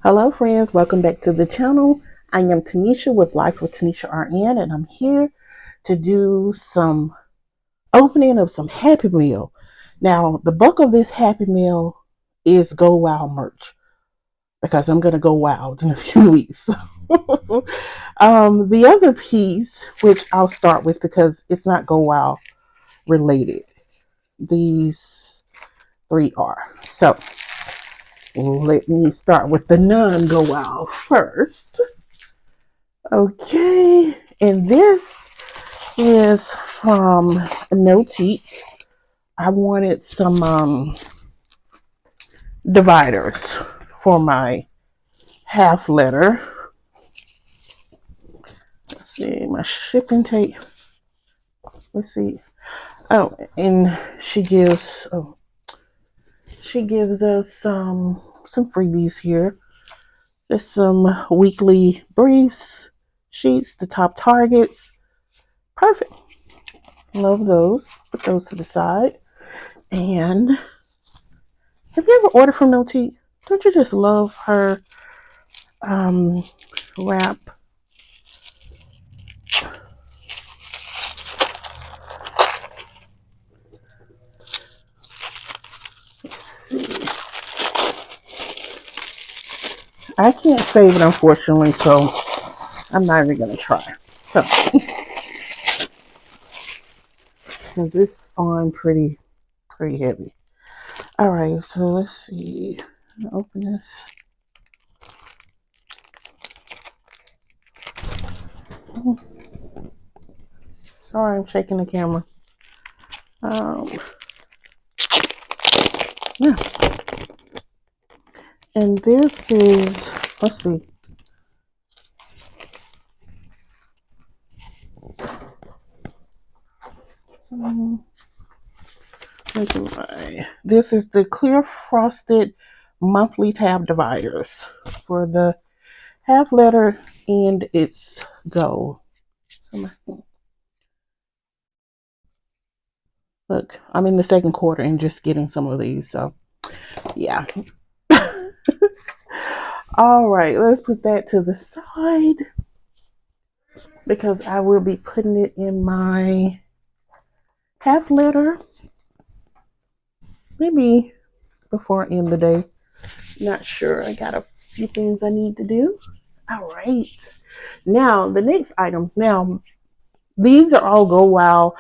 Hello friends, welcome back to the channel. I am Tanisha with Life with Tanisha RN, and I'm here to do some opening of some Happy Meal. Now, the bulk of this Happy Meal is Go Wild merch because I'm going to go wild in a few weeks. The other piece, which I'll start with because it's not Go Wild related, these three are. So, let me start with the non Go Wild first. Okay, and this is from Notiq. I wanted some dividers for my half letter. Let's see, my shipping tape. Let's see. Oh, and she gives us some freebies here. Just some weekly briefs, sheets, the top targets. Perfect. Love those. Put those to the side. And have you ever ordered from Notiq? Don't you just love her wrap? Let's see. I can't save it, unfortunately, so I'm not even gonna try. So, because it's on pretty heavy. All right, so let's see. Open this. Sorry, I'm shaking the camera. Yeah. And this is, let's see. This is the clear frosted monthly tab dividers for the half letter and its go. So look, I'm in the second quarter and just getting some of these. So yeah. All right, let's put that to the side because I will be putting it in my half letter. Maybe before I end the day. Not sure. I got a few things I need to do. All right. Now, the next items. Now, these are all Go Wow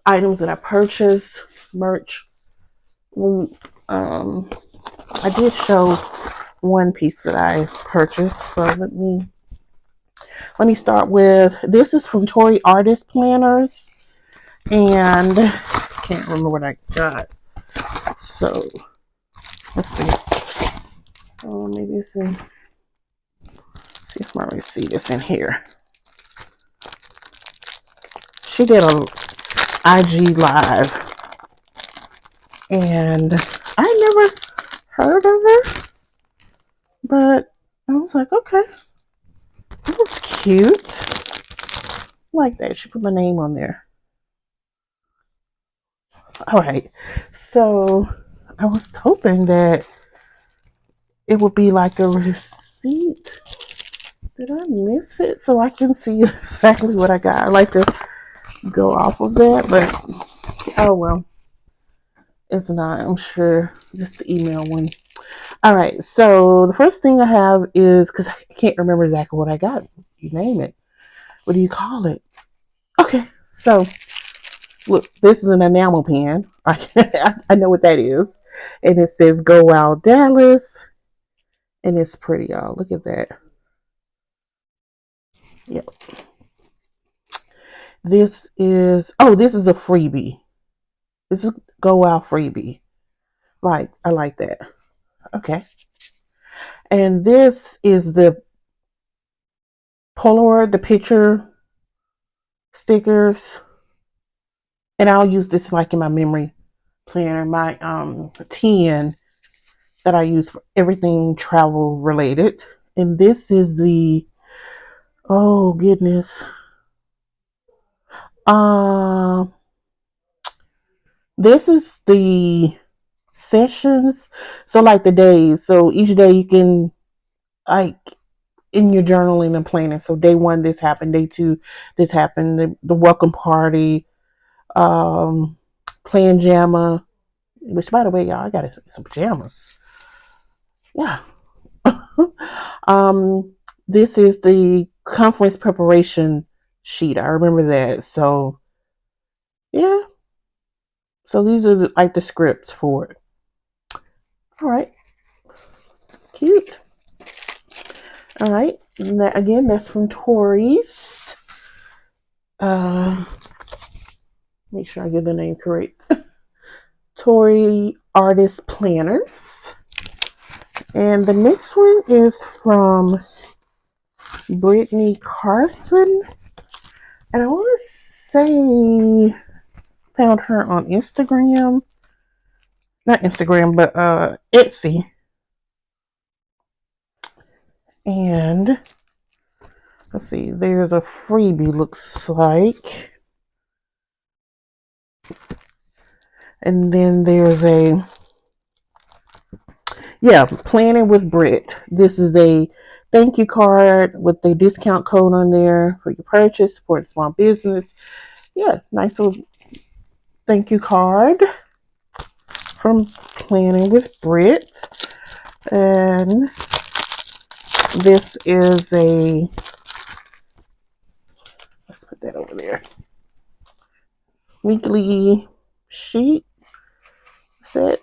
items that I purchased, merch. I did show one piece that I purchased. So let me start with, this is from Toria Artis Planners. And I can't remember what I got. So let's see. Oh, maybe it's in. See if my receipt is in here. She did a IG live, and I never heard of her, but I was like, okay, that was cute. I like that. She put my name on there. All right, so I was hoping that it would be like a receipt. Did I miss it? So I can see exactly what I got. I like to go off of that, but oh well. It's not, I'm sure, just the email one. All right, so the first thing I have is, because I can't remember exactly what I got. You name it. What do you call it? Okay, so look, this is an enamel pen. I know what that is. And it says Go Wild Dallas. And it's pretty, y'all. Look at that. Yep. This is a freebie. This is Go Wild freebie. Like, I like that. Okay. And this is the Polaroid, the picture stickers. And I'll use this like in my memory planner, my 10 that I use for everything travel related. And this is the, oh goodness. Uh, this is the sessions. So like the days. So each day you can like in your journaling and planning. So day one, this happened. Day two, this happened. The welcome party, um, playing jamma. Which, by the way, y'all, I gotta get some pajamas. Yeah. um, this is the conference preparation sheet. I remember that. So yeah. So these are like the scripts for it. All right. Cute. All right. And that, again, that's from Tori's. Uh, make sure I get the name correct. Toria Artis Planners. And the next one is from Brittany Carson. And I want to say found her on Instagram. Not Instagram, but Etsy. And let's see, there's a freebie, looks like. And then there's a, yeah, Planning with Brit. This is a thank you card with the discount code on there for your purchase, support small business. Yeah, nice little thank you card from Planning with Brit. And this is a, let's put that over there, weekly sheet set.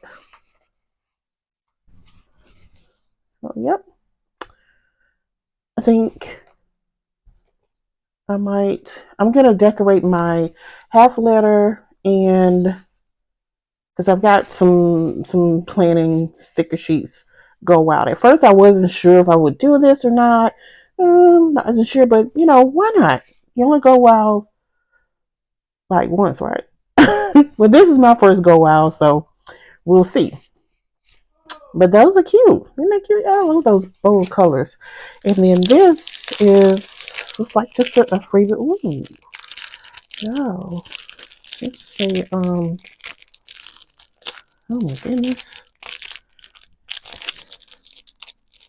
So, yep. I think I'm going to decorate my half letter, and because I've got some planning sticker sheets go out. At first I wasn't sure if I would do this or not. I wasn't sure, but why not? You only go out like once, right? Well, this is my first go out, so we'll see. But those are cute. Isn't that cute? I love those bold colors. And then this is, looks like just a free, ooh, no. Let's see, oh my goodness.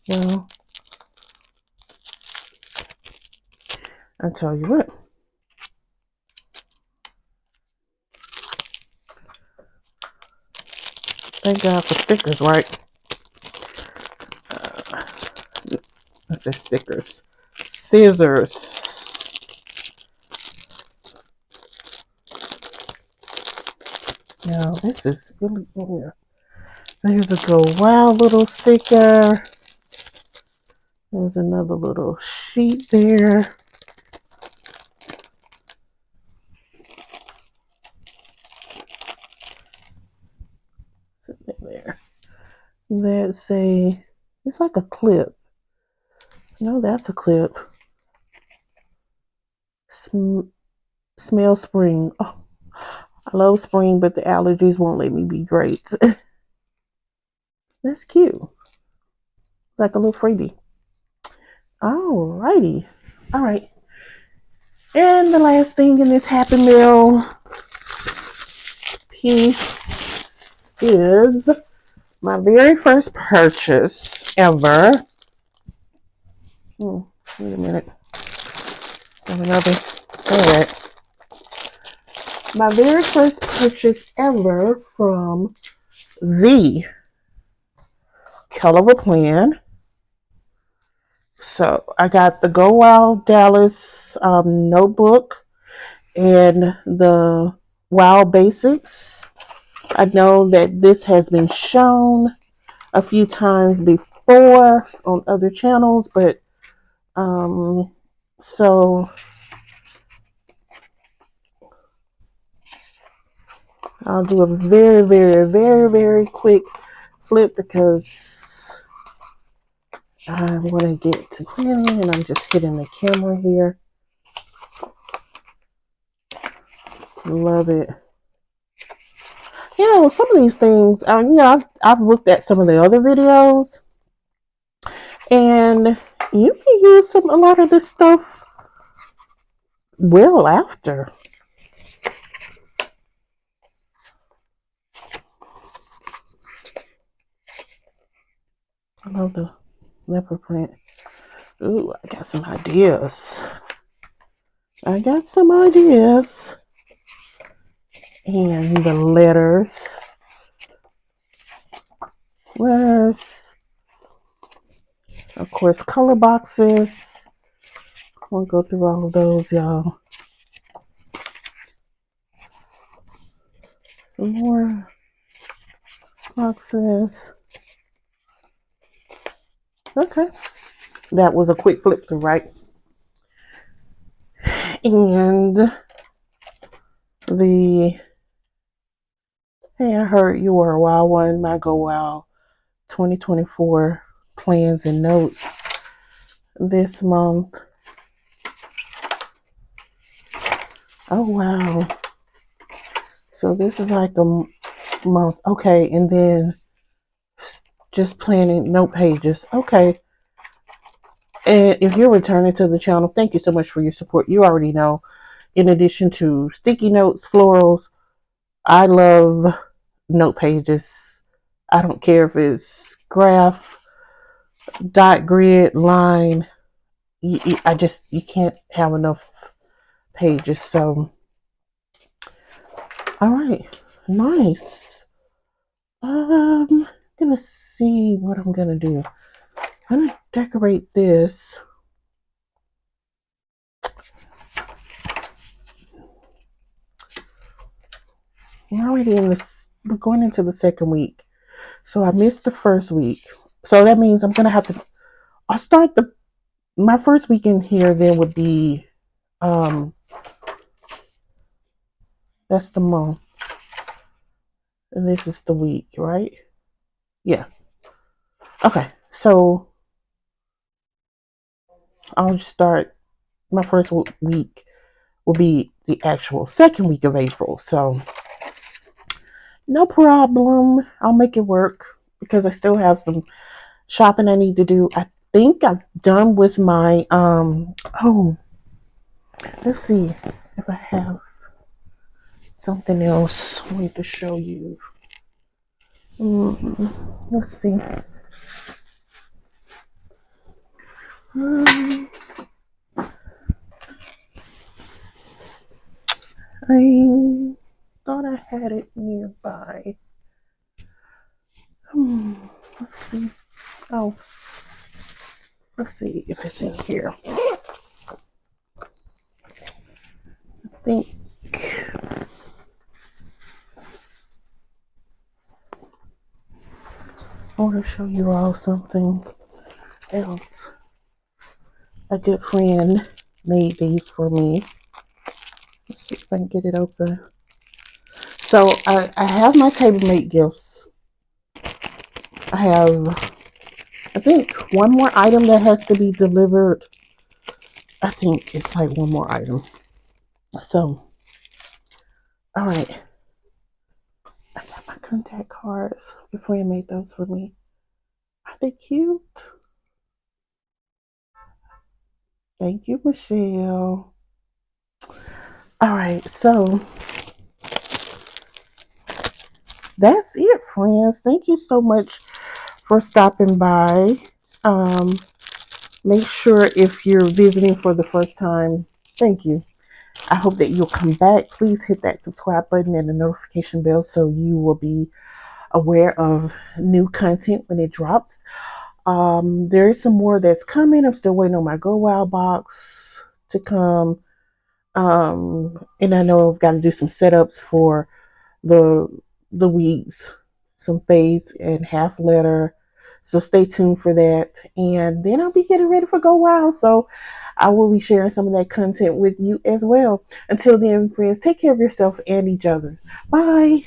Well, I tell you what. Thank God for stickers, right? Let's say stickers. Scissors. Now, this is really cool. There's a go wild little sticker. There's another little sheet there. There. That's a, it's like a clip. No, that's a clip. Smell spring. Oh, I love spring, but the allergies won't let me be great. That's cute. It's like a little freebie. Alrighty. All right. And the last thing in this Happy Meal piece is my very first purchase ever. Wait a minute. Another. All right. My very first purchase ever from the Kell Of A Plan. So I got the Go Wild Dallas notebook and the Wild Basics. I know that this has been shown a few times before on other channels, but so I'll do a very, very, very, very quick flip because I want to get to planning and I'm just hitting the camera here. Love it. Some of these things, I've looked at some of the other videos, and you can use a lot of this stuff well after. I love the leopard print. Ooh, I got some ideas. I got some ideas. And the letters. Letters. Of course, color boxes. We'll go through all of those, y'all. Some more boxes. Okay. That was a quick flip through, right? And the hey, I heard you were a wild one. My Go Wild 2024 plans and notes this month. Oh wow. So this is like the month. Okay, and then just planning note pages. Okay. And if you're returning to the channel, thank you so much for your support. You already know, in addition to sticky notes, florals, I love note pages. I don't care if it's graph, dot, grid, line. You can't have enough pages. So, all right, nice. Gonna see what I'm gonna do. I'm gonna decorate this. We're already in this. We're going into the second week, so I missed the first week. So that means I'm gonna have to. I'll start my first weekend here. Then would be, that's the month. And this is the week, right? Yeah. Okay. So I'll just start. My first week will be the actual second week of April. So no problem. I'll make it work because I still have some shopping I need to do. I think I've done with my let's see if I have something else I want to show you. Let's see. I thought I had it nearby. Let's see. Oh, let's see if it's in here. I think I want to show you all something else. A good friend made these for me. Let's see if I can get it open. So I have my table mate gifts. I have, I think, one more item that has to be delivered. I think it's like one more item. So, all right. I got my contact cards. Your friend made those for me. Are they cute? Thank you, Michelle. All right, so that's it, friends. Thank you so much for stopping by. Make sure if you're visiting for the first time, thank you. I hope that you'll come back. Please hit that subscribe button and the notification bell so you will be aware of new content when it drops. There is some more that's coming. I'm still waiting on my Go Wild box to come. And I know I've got to do some setups for the weeks, some faith and half letter. So stay tuned for that. And then I'll be getting ready for Go Wild. So I will be sharing some of that content with you as well. Until then, friends, take care of yourself and each other. Bye.